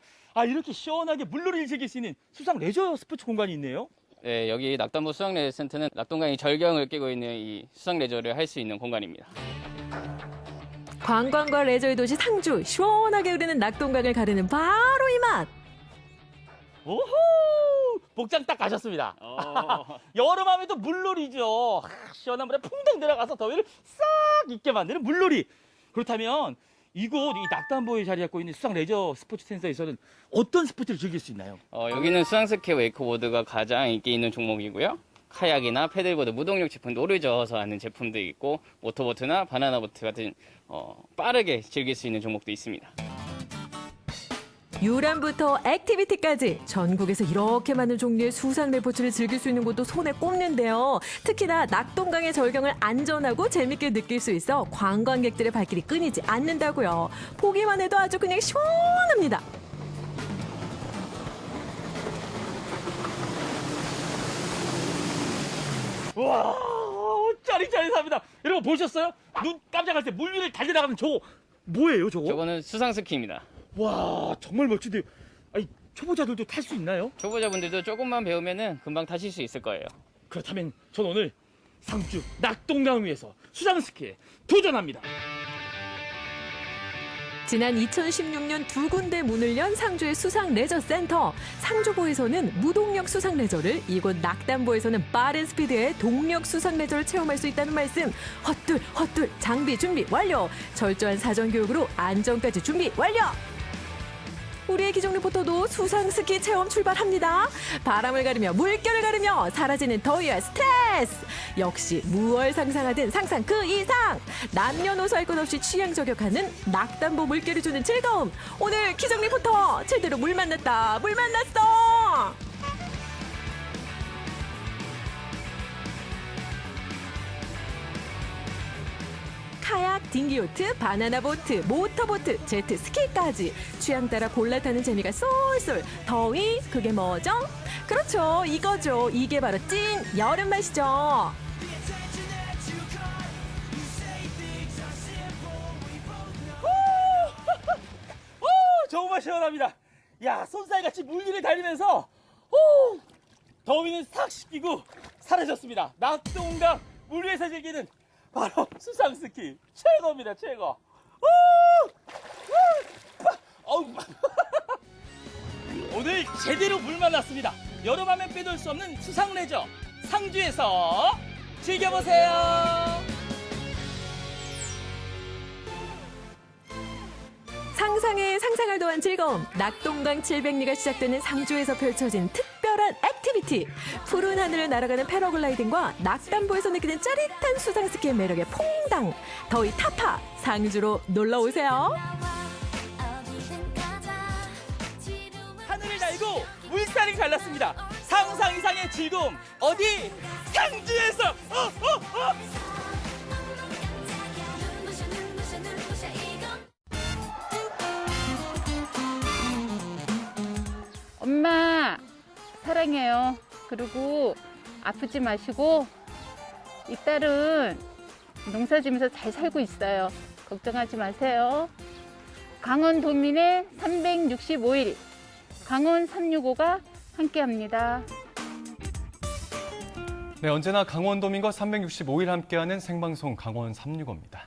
Speaker 14: 이렇게 시원하게 물놀이를 즐길 수 있는 수상 레저 스포츠 공간이 있네요.
Speaker 16: 네, 여기 낙담보 수상레저센터는 낙동강이 절경을 끼고 있는 이 수상레저를 할 수 있는 공간입니다.
Speaker 13: 관광과 레저의 도시 상주, 시원하게 흐르는 낙동강을 가르는 바로 이 맛.
Speaker 14: 오호! 복장 딱 가셨습니다. 여름하면 또 물놀이죠. 시원한 물에 풍덩 들어가서 더위를 싹 잊게 만드는 물놀이. 그렇다면 이곳 이 낙담보에 자리 잡고 있는 수상 레저 스포츠 센터에서는 어떤 스포츠를 즐길 수 있나요?
Speaker 16: 여기는 수상스키 웨이크보드가 가장 인기 있는 종목이고요. 카약이나 패들보드, 무동력 제품, 노를 저어서 하는 제품도 있고 모터보트나 바나나보트 같은 빠르게 즐길 수 있는 종목도 있습니다.
Speaker 13: 유람부터 액티비티까지 전국에서 이렇게 많은 종류의 수상 레포츠를 즐길 수 있는 곳도 손에 꼽는데요. 특히나 낙동강의 절경을 안전하고 재밌게 느낄 수 있어 관광객들의 발길이 끊이지 않는다고요. 보기만 해도 아주 그냥 시원합니다.
Speaker 14: 와, 짜릿짜릿합니다. 여러분 보셨어요? 눈 깜짝할 때 물 위를 달려나가는 저거 뭐예요, 저거?
Speaker 16: 저거는 수상스키입니다.
Speaker 14: 와, 정말 멋진데요. 초보자들도 탈 수 있나요?
Speaker 16: 초보자분들도 조금만 배우면은 금방 타실 수 있을 거예요.
Speaker 14: 그렇다면 전 오늘 상주 낙동강 위에서 수상스키에 도전합니다.
Speaker 13: 지난 2016년 2군데 문을 연 상주의 수상레저센터. 상주보에서는 무동력 수상레저를, 이곳 낙담보에서는 빠른 스피드의 동력 수상레저를 체험할 수 있다는 말씀. 헛둘 장비 준비 완료. 철저한 사전교육으로 안전까지 준비 완료. 우리의 기종 리포터도 수상스키 체험 출발합니다. 바람을 가르며 물결을 가르며 사라지는 더위와 스트레스. 역시 무얼 상상하든 상상 그 이상. 남녀노소 할 것 없이 취향 저격하는 낙담보 물결이 주는 즐거움. 오늘 기종 리포터 제대로 물 만났다. 물 만났어. 카약, 딩기요트, 바나나보트, 모터보트, 제트스키까지 취향 따라 골라 타는 재미가 쏠쏠. 더위, 그게 뭐죠? 그렇죠, 이거죠. 이게 바로 찐 여름 맛이죠.
Speaker 14: 정말 시원합니다. 야, 손살같이 물 위를 달리면서 더위는 싹 식히고 사라졌습니다. 낙동강 물 위에서 즐기는 바로 수상스키 최고입니다. 최고. 오늘 제대로 물 만났습니다. 여름하면 빼놓을 수 없는 수상레저 상주에서 즐겨보세요.
Speaker 13: 상상에 상상을 더한 즐거움. 낙동강 700리가 시작되는 상주에서 펼쳐진 특별한 액티비티. 푸른 하늘을 날아가는 패러글라이딩과 낙담보에서 느끼는 짜릿한 수상스키의 매력에 퐁당. 더위 타파 상주로 놀러오세요.
Speaker 14: 하늘을 날고 물살이 갈랐습니다. 상상 이상의 즐거움. 어디? 상주에서.
Speaker 17: 엄마 사랑해요. 그리고 아프지 마시고 이 딸은 농사 지면서 잘 살고 있어요. 걱정하지 마세요. 강원도민의 365일 강원 365가 함께합니다.
Speaker 1: 네, 언제나 강원도민과 365일 함께하는 생방송 강원 365입니다.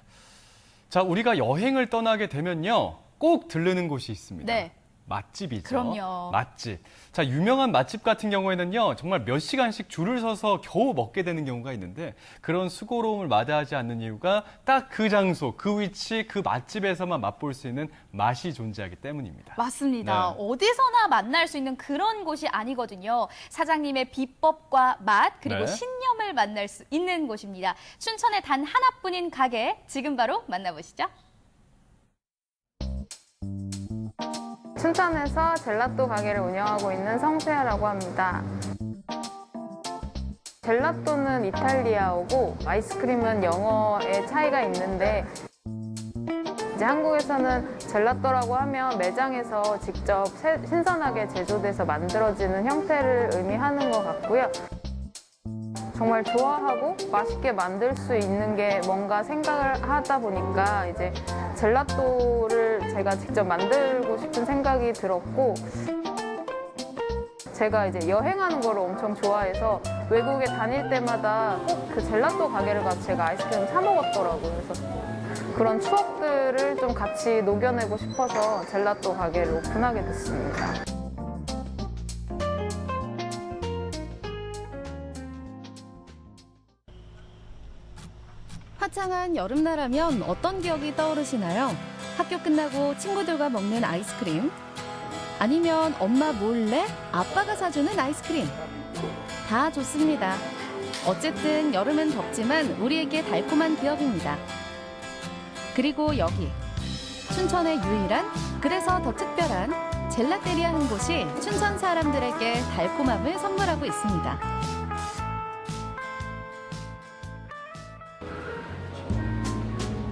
Speaker 1: 자, 우리가 여행을 떠나게 되면요, 꼭 들르는 곳이 있습니다.
Speaker 2: 네.
Speaker 1: 맛집이죠.
Speaker 2: 그럼요.
Speaker 1: 맛집. 자, 유명한 맛집 같은 경우에는요, 정말 몇 시간씩 줄을 서서 겨우 먹게 되는 경우가 있는데, 그런 수고로움을 마다하지 않는 이유가 딱 그 장소, 그 위치, 그 맛집에서만 맛볼 수 있는 맛이 존재하기 때문입니다.
Speaker 2: 맞습니다.
Speaker 1: 네.
Speaker 2: 어디서나 만날 수 있는 그런 곳이 아니거든요. 사장님의 비법과 맛, 그리고
Speaker 1: 네.
Speaker 2: 신념을 만날 수 있는 곳입니다. 춘천에 단 하나뿐인 가게, 지금 바로 만나보시죠.
Speaker 18: 춘천에서 젤라또 가게를 운영하고 있는 성세아라고 합니다. 젤라또는 이탈리아어고 아이스크림은 영어의 차이가 있는데, 이제 한국에서는 젤라또라고 하면 매장에서 직접 신선하게 제조돼서 만들어지는 형태를 의미하는 것 같고요. 정말 좋아하고 맛있게 만들 수 있는 게 뭔가 생각을 하다 보니까 이제 젤라또를 제가 직접 만들고 싶은 생각이 들었고, 제가 이제 여행하는 거를 엄청 좋아해서 외국에 다닐 때마다 꼭 그 젤라또 가게를 가서 제가 아이스크림을 사 먹었더라고요. 그래서 그런 추억들을 좀 같이 녹여내고 싶어서 젤라또 가게를 오픈하게 됐습니다.
Speaker 19: 화창한 여름날하면 어떤 기억이 떠오르시나요? 학교 끝나고 친구들과 먹는 아이스크림? 아니면 엄마 몰래 아빠가 사주는 아이스크림? 다 좋습니다. 어쨌든 여름은 덥지만 우리에게 달콤한 기억입니다. 그리고 여기 춘천의 유일한, 그래서 더 특별한 젤라테리아 한 곳이 춘천 사람들에게 달콤함을 선물하고 있습니다.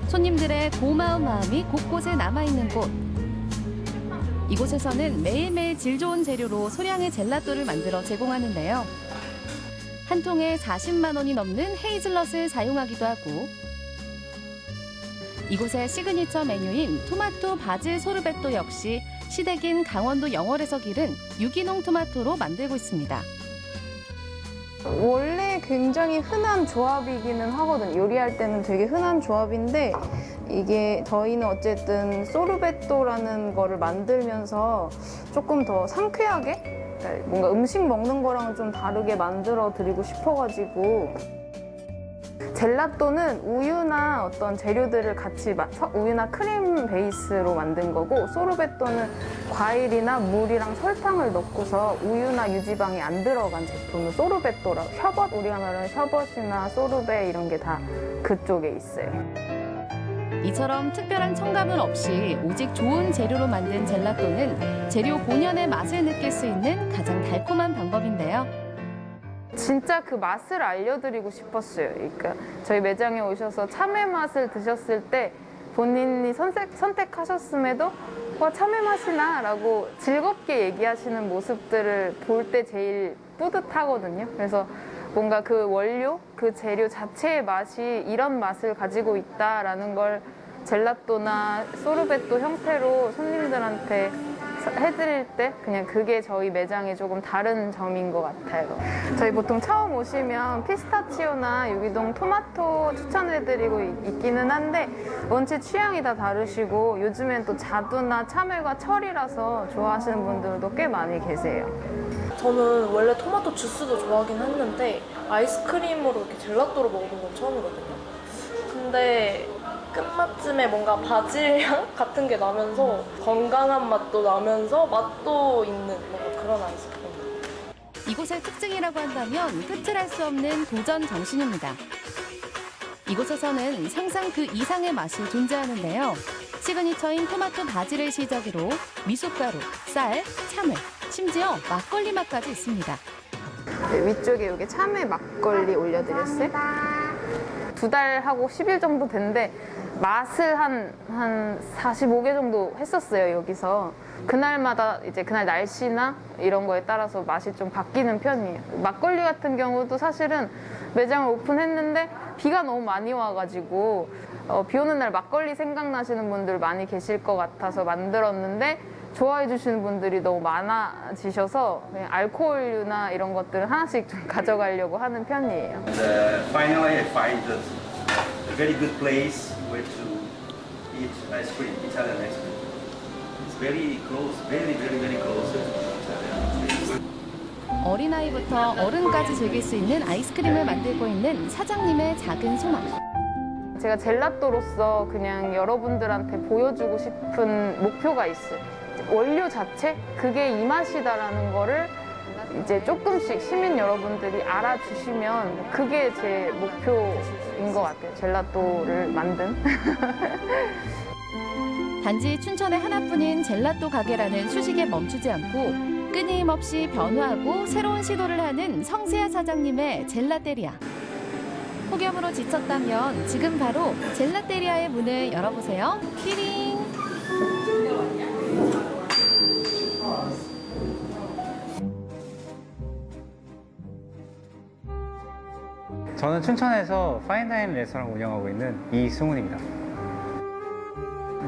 Speaker 19: 손님들의 고마운 마음이 곳곳에 남아있는 곳. 이곳에서는 매일매일 질 좋은 재료로 소량의 젤라또를 만들어 제공하는데요. 한 통에 40만 원이 넘는 헤이즐넛을 사용하기도 하고, 이곳의 시그니처 메뉴인 토마토 바질 소르베토 역시 시댁인 강원도 영월에서 기른 유기농 토마토로 만들고 있습니다.
Speaker 18: 원래 굉장히 흔한 조합이기는 하거든요. 요리할 때는 되게 흔한 조합인데 이게 저희는 어쨌든 소르베토라는 거를 만들면서 조금 더 상쾌하게 뭔가 음식 먹는 거랑은 좀 다르게 만들어 드리고 싶어가지고 젤라또는 우유나 어떤 재료들을 같이 우유나 크림 베이스로 만든 거고 소르베토는 과일이나 물이랑 설탕을 넣고서 우유나 유지방이 안 들어간 제품은 소르베토라고 셔벗 우리가 말하는 셔벗이나 소르베 이런 게 다 그쪽에 있어요.
Speaker 19: 이처럼 특별한 첨가물 없이 오직 좋은 재료로 만든 젤라또는 재료 본연의 맛을 느낄 수 있는 가장 달콤한 방법인데요.
Speaker 18: 진짜 그 맛을 알려드리고 싶었어요. 그러니까 저희 매장에 오셔서 참외 맛을 드셨을 때 본인이 선택하셨음에도 와 참외 맛이나 라고 즐겁게 얘기하시는 모습들을 볼 때 제일 뿌듯하거든요. 그래서 뭔가 그 원료, 그 재료 자체의 맛이 이런 맛을 가지고 있다라는 걸 젤라또나 소르베토 형태로 손님들한테 해드릴 때 그냥 그게 저희 매장의 조금 다른 점인 것 같아요. 저희 보통 처음 오시면 피스타치오나 유기동 토마토 추천해드리고 있기는 한데 원체 취향이 다 다르시고 요즘엔 또 자두나 참외가 철이라서 좋아하시는 분들도 꽤 많이 계세요.
Speaker 20: 저는 원래 토마토 주스도 좋아하긴 했는데 아이스크림으로 이렇게 젤라또를 먹어본 건 처음이거든요. 근데 끝맛쯤에 뭔가 바질 향 같은 게 나면서 건강한 맛도 나면서 맛도 있는 뭔가 그런 아이스크림.
Speaker 19: 이곳의 특징이라고 한다면 끝을 알 수 없는 도전 정신입니다. 이곳에서는 상상 그 이상의 맛이 존재하는데요. 시그니처인 토마토 바질을 시작으로 미숫가루, 쌀, 참외, 심지어 막걸리 맛까지 있습니다.
Speaker 18: 네, 위쪽에 여기 참외 막걸리 올려드렸어요. 2달하고 10일 정도 됐는데 맛을 한 45개 정도 했었어요, 여기서. 그날마다 이제 그날 날씨나 이런 거에 따라서 맛이 좀 바뀌는 편이에요. 막걸리 같은 경우도 사실은 매장을 오픈했는데 비가 너무 많이 와가지고 비 오는 날 막걸리 생각나시는 분들 많이 계실 것 같아서 만들었는데 좋아해 주시는 분들이 너무 많아지셔서 그냥 알코올류나 이런 것들을 하나씩 좀 가져가려고 하는 편이에요.
Speaker 21: Finally, I find a very good place where to eat ice cream, Italian ice cream. It's very close, very close to Italian.
Speaker 19: 어린아이부터 어른까지 즐길 수 있는 아이스크림을 만들고 있는 사장님의 작은 소망.
Speaker 18: 제가 젤라또로서 그냥 여러분들한테 보여주고 싶은 목표가 있어요. 원료 자체? 그게 이 맛이다라는 거를 이제 조금씩 시민 여러분들이 알아주시면 그게 제 목표인 것 같아요. 젤라또를 만든.
Speaker 19: 단지 춘천에 하나뿐인 젤라또 가게라는 수식에 멈추지 않고 끊임없이 변화하고 새로운 시도를 하는 성세아 사장님의 젤라테리아. 폭염으로 지쳤다면 지금 바로 젤라테리아의 문을 열어보세요. 띠링!
Speaker 22: 저는 춘천에서 파인다이닝 레스토랑 운영하고 있는 이승훈입니다.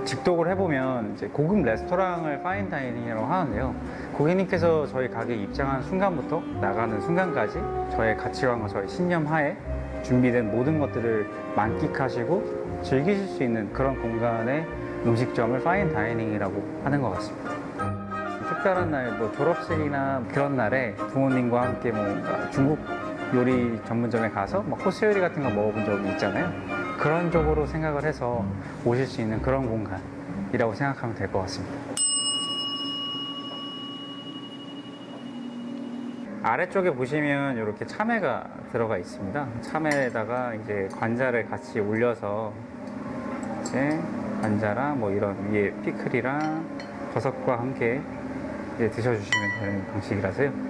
Speaker 22: 직독을 해보면 이제 고급 레스토랑을 파인다이닝이라고 하는데요. 고객님께서 저희 가게에 입장한 순간부터 나가는 순간까지 저의 가치관과 저의 신념 하에 준비된 모든 것들을 만끽하시고 즐기실 수 있는 그런 공간의 음식점을 파인다이닝이라고 하는 것 같습니다. 특별한 날, 뭐 졸업식이나 그런 날에 부모님과 함께 뭔가 중국 요리 전문점에 가서 뭐 코스 요리 같은 거 먹어본 적이 있잖아요. 그런 쪽으로 생각을 해서 오실 수 있는 그런 공간이라고 생각하면 될 것 같습니다. 아래쪽에 보시면 이렇게 참외가 들어가 있습니다. 참외에다가 이제 관자를 같이 올려서 이제 관자랑 뭐 이런 위에 피클이랑 버섯과 함께 이제 드셔주시면 되는 방식이라서요.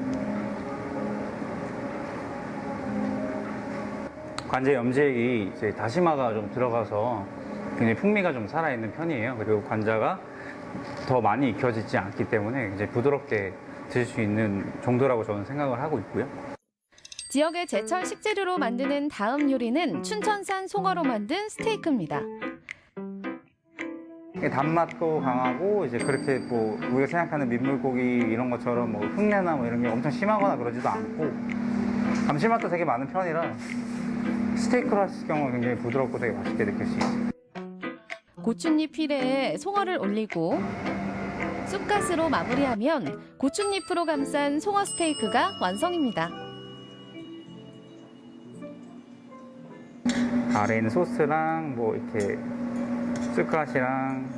Speaker 22: 관제 염색이 이제 다시마가 좀 들어가서 굉장히 풍미가 좀 살아있는 편이에요. 그리고 관자가 더 많이 익혀지지 않기 때문에 이제 부드럽게 드실 수 있는 정도라고 저는 생각을 하고 있고요.
Speaker 19: 지역의 제철 식재료로 만드는 다음 요리는 춘천산 송어로 만든 스테이크입니다.
Speaker 22: 단맛도 강하고 이제 그렇게 뭐 우리가 생각하는 민물고기 이런 것처럼 뭐 흙내나 뭐 이런 게 엄청 심하거나 그러지도 않고 감칠맛도 되게 많은 편이라 스테이크로 하실 경우는 굉장히 부드럽고 되게 맛있게 느낄 수 있어요.
Speaker 19: 고춧잎 피레에 송어를 올리고 쑥갓으로 마무리하면 고춧잎으로 감싼 송어 스테이크가 완성입니다.
Speaker 22: 아래 있는 소스랑 뭐 이렇게 쑥갓이랑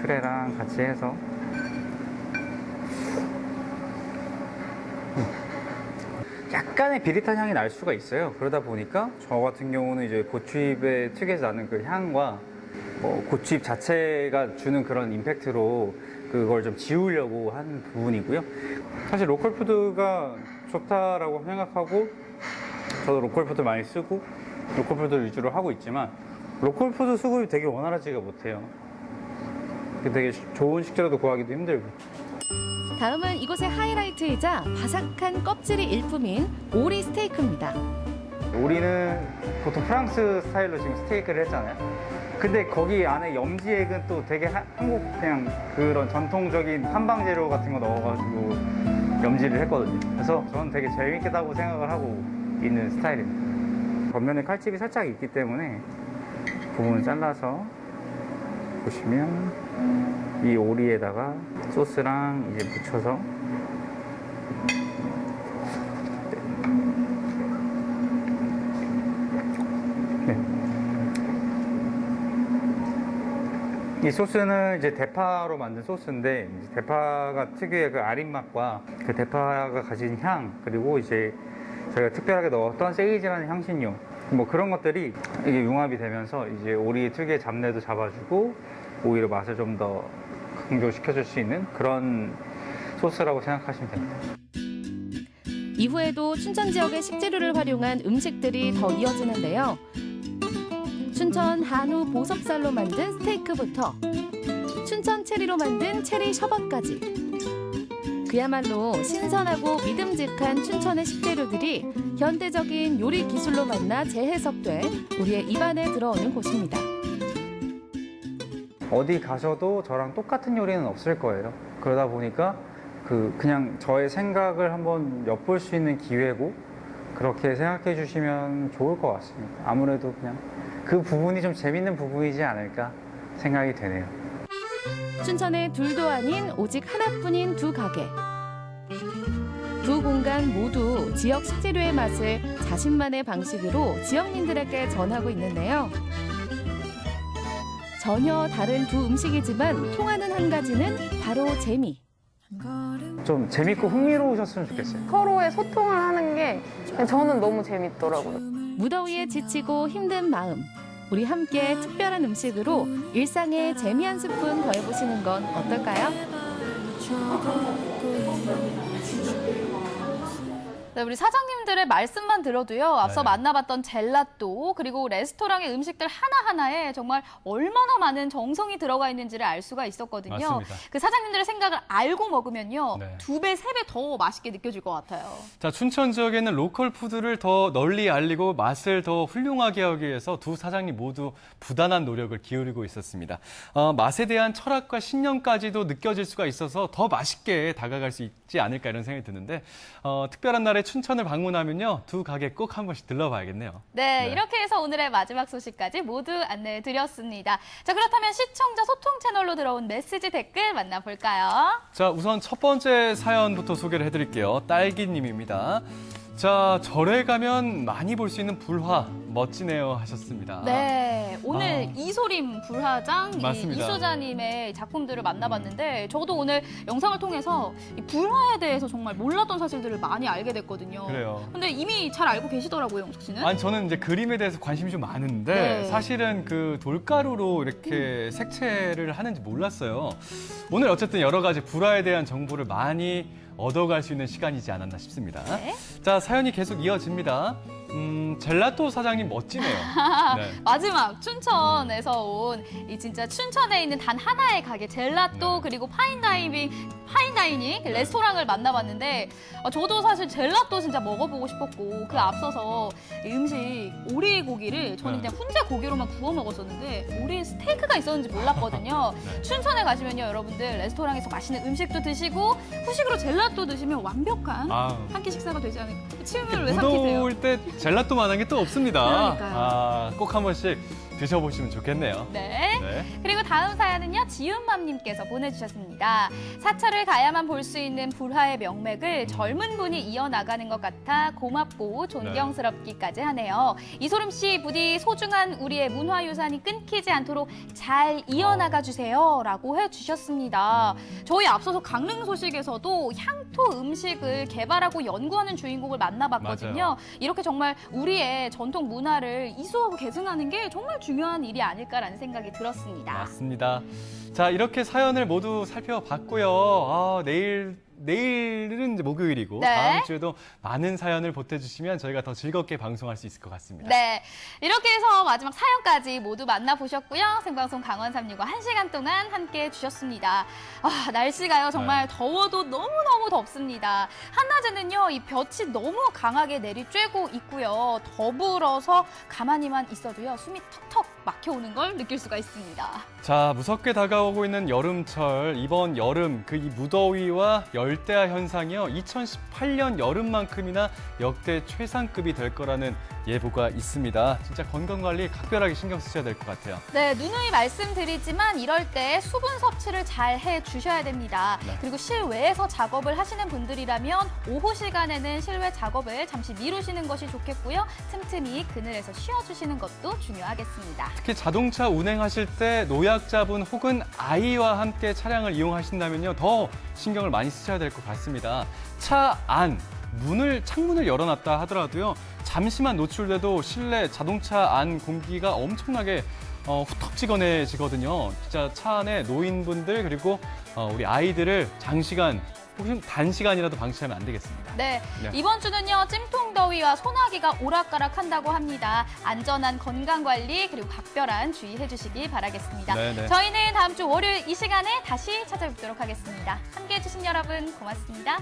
Speaker 22: 퓨레랑 같이 해서 약간의 비릿한 향이 날 수가 있어요. 그러다 보니까 저 같은 경우는 이제 고추잎의 특유에서 나는 그 향과 고추잎 자체가 주는 그런 임팩트로 그걸 좀 지우려고 한 부분이고요. 사실 로컬 푸드가 좋다라고 생각하고 저도 로컬 푸드 많이 쓰고 로컬 푸드 위주로 하고 있지만 로컬 푸드 수급이 되게 원활하지가 못해요. 되게 좋은 식재료도 구하기도 힘들고.
Speaker 19: 다음은 이곳의 하이라이트이자 바삭한 껍질이 일품인 오리 스테이크입니다.
Speaker 22: 우리는 보통 프랑스 스타일로 지금 스테이크를 했잖아요. 근데 거기 안에 염지액은 또 되게 한국 그냥 그런 전통적인 한방 재료 같은 거 넣어가지고 염지를 했거든요. 그래서 저는 되게 재밌겠다고 생각을 하고 있는 스타일입니다. 겉면에 칼집이 살짝 있기 때문에 부분을 잘라서 보시면 이 오리에다가 소스랑 이제 묻혀서 이 소스는 이제 대파로 만든 소스인데 이제 대파가 특유의 그 아린 맛과 그 대파가 가진 향 그리고 이제 저희가 특별하게 넣었던 세이지라는 향신료 뭐 그런 것들이 이게 융합이 되면서 이제 오리 특유의 잡내도 잡아주고 오히려 맛을 좀 더 강조시켜줄 수 있는 그런 소스라고 생각하시면 됩니다.
Speaker 19: 이후에도 춘천 지역의 식재료를 활용한 음식들이 더 이어지는데요. 춘천 한우 보섭살로 만든 스테이크부터 춘천 체리로 만든 체리 셔벗까지 그야말로 신선하고 믿음직한 춘천의 식재료들이 현대적인 요리 기술로 만나 재해석돼 우리의 입안에 들어오는 곳입니다.
Speaker 22: 어디 가셔도 저랑 똑같은 요리는 없을 거예요. 그러다 보니까 그냥 저의 생각을 한번 엿볼 수 있는 기회고 그렇게 생각해 주시면 좋을 것 같습니다. 아무래도 그냥 그 부분이 좀 재밌는 부분이지 않을까 생각이 되네요.
Speaker 19: 춘천의 둘도 아닌 오직 하나뿐인 두 가게. 두 공간 모두 지역 식재료의 맛을 자신만의 방식으로 지역민들에게 전하고 있는데요. 전혀 다른 두 음식이지만 통하는 한 가지는 바로 재미.
Speaker 22: 좀 재밌고 흥미로우셨으면 좋겠어요.
Speaker 18: 서로의 소통을 하는 게 저는 너무 재밌더라고요.
Speaker 19: 무더위에 지치고 힘든 마음. 우리 함께 특별한 음식으로 일상에 재미 한 스푼 더해보시는 건 어떨까요?
Speaker 2: 네, 우리 사장님들의 말씀만 들어도요. 앞서 만나봤던 젤라또 그리고 레스토랑의 음식들 하나하나에 정말 얼마나 많은 정성이 들어가 있는지를 알 수가 있었거든요.
Speaker 1: 맞습니다.
Speaker 2: 그 사장님들의 생각을 알고 먹으면요.
Speaker 1: 네.
Speaker 2: 2배, 3배 더 맛있게 느껴질 것 같아요.
Speaker 1: 자, 춘천 지역에는 로컬 푸드를 더 널리 알리고 맛을 더 훌륭하게 하기 위해서 두 사장님 모두 부단한 노력을 기울이고 있었습니다. 맛에 대한 철학과 신념까지도 느껴질 수가 있어서 더 맛있게 다가갈 수 있지 않을까 이런 생각이 드는데 특별한 날에 춘천을 방문하면요. 두 가게 꼭 한 번씩 들러봐야겠네요.
Speaker 2: 네, 이렇게 해서 오늘의 마지막 소식까지 모두 안내해 드렸습니다. 자, 그렇다면 시청자 소통 채널로 들어온 메시지 댓글 만나볼까요?
Speaker 1: 자, 우선 첫 번째 사연부터 소개를 해드릴게요. 딸기님입니다. 자, 절에 가면 많이 볼 수 있는 불화 멋지네요 하셨습니다.
Speaker 2: 네, 오늘 이소림 불화장
Speaker 1: 맞습니다.
Speaker 2: 이소자님의 작품들을 만나봤는데 저도 오늘 영상을 통해서 이 불화에 대해서 정말 몰랐던 사실들을 많이 알게 됐거든요.
Speaker 1: 그래요.
Speaker 2: 근데 이미 잘 알고 계시더라고요, 영숙 씨는.
Speaker 1: 아니 저는 이제 그림에 대해서 관심이 좀 많은데
Speaker 2: 네.
Speaker 1: 사실은 그 돌가루로 이렇게 색채를 하는지 몰랐어요. 오늘 어쨌든 여러 가지 불화에 대한 정보를 많이 얻어갈 수 있는 시간이지 않았나 싶습니다.
Speaker 2: 네.
Speaker 1: 자, 사연이 계속 이어집니다. 젤라또 사장님 멋지네요. 네.
Speaker 2: 마지막 춘천에서 온 이 진짜 춘천에 있는 단 하나의 가게 젤라또 그리고 파인다이닝 레스토랑을 만나봤는데 저도 사실 젤라또 진짜 먹어보고 싶었고 그 앞서서 이 음식 오리고기를 저는 그냥 훈제 고기로만 구워 먹었었는데 오리 스테이크가 있었는지 몰랐거든요. 춘천에 가시면요 여러분들 레스토랑에서 맛있는 음식도 드시고 후식으로 젤라또 드시면 완벽한 한 끼 식사가 되지 않을까. 침을 왜 삼키세요?
Speaker 1: 무더울 때 젤라또만한 게 또 없습니다.
Speaker 2: 그러니까요.
Speaker 1: 꼭 한 번씩 드셔보시면 좋겠네요.
Speaker 2: 네.
Speaker 1: 네.
Speaker 2: 그리고 다음 사연은요, 지은맘님께서 보내주셨습니다. 사찰을 가야만 볼 수 있는 불화의 명맥을 젊은 분이 이어나가는 것 같아 고맙고 존경스럽기까지 하네요. 이소름 씨, 부디 소중한 우리의 문화유산이 끊기지 않도록 잘 이어나가 주세요. 라고 해주셨습니다. 저희 앞서서 강릉 소식에서도 향토 음식을 개발하고 연구하는 주인공을 만나봤거든요.
Speaker 1: 맞아요.
Speaker 2: 이렇게 정말 우리의 전통 문화를 이수하고 계승하는 게 정말 중요한 일이 아닐까라는 생각이 들었습니다.
Speaker 1: 맞습니다. 자, 이렇게 사연을 모두 살펴봤고요. 내일은 이제 목요일이고
Speaker 2: 네.
Speaker 1: 다음 주에도 많은 사연을 보태주시면 저희가 더 즐겁게 방송할 수 있을 것 같습니다.
Speaker 2: 네, 이렇게 해서 마지막 사연까지 모두 만나보셨고요. 생방송 강원 365 1시간 동안 함께 해주셨습니다. 날씨가요 정말 더워도 너무너무 덥습니다. 한낮에는요 이 볕이 너무 강하게 내리쬐고 있고요. 더불어서 가만히만 있어도요 숨이 턱턱 막혀오는 걸 느낄 수가 있습니다.
Speaker 1: 자, 무섭게 다가오고 있는 여름철. 이번 여름 이 무더위와 열대야 현상이요 2018년 여름만큼이나 역대 최상급이 될 거라는 예보가 있습니다. 진짜 건강관리 각별하게 신경 쓰셔야 될 것 같아요.
Speaker 2: 네, 누누이 말씀드리지만 이럴 때 수분 섭취를 잘 해주셔야 됩니다.
Speaker 1: 네.
Speaker 2: 그리고 실외에서 작업을 하시는 분들이라면 오후 시간에는 실외 작업을 잠시 미루시는 것이 좋겠고요. 틈틈이 그늘에서 쉬어주시는 것도 중요하겠습니다.
Speaker 1: 특히 자동차 운행하실 때 노약자분 혹은 아이와 함께 차량을 이용하신다면요 더 신경을 많이 쓰셔야 될 것 같습니다. 차 안, 창문을 열어놨다 하더라도요 잠시만 노출돼도 실내 자동차 안 공기가 엄청나게 후텁지근해지거든요. 진짜 차 안에 노인분들 그리고 우리 아이들을 장시간 혹은 단시간이라도 방치하면 안 되겠습니다.
Speaker 2: 네, 이번 주는요 찜통더위와 소나기가 오락가락한다고 합니다. 안전한 건강관리 그리고 각별한 주의해 주시기 바라겠습니다.
Speaker 1: 네네.
Speaker 2: 저희는 다음 주 월요일 이 시간에 다시 찾아뵙도록 하겠습니다. 함께해 주신 여러분 고맙습니다.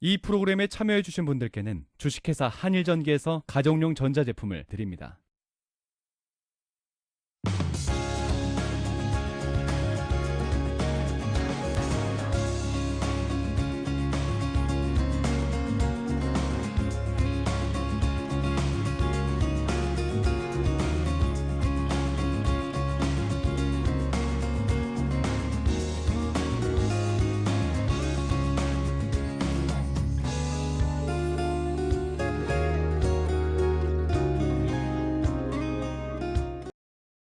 Speaker 1: 이 프로그램에 참여해주신 분들께는 주식회사 한일전기에서 가정용 전자제품을 드립니다.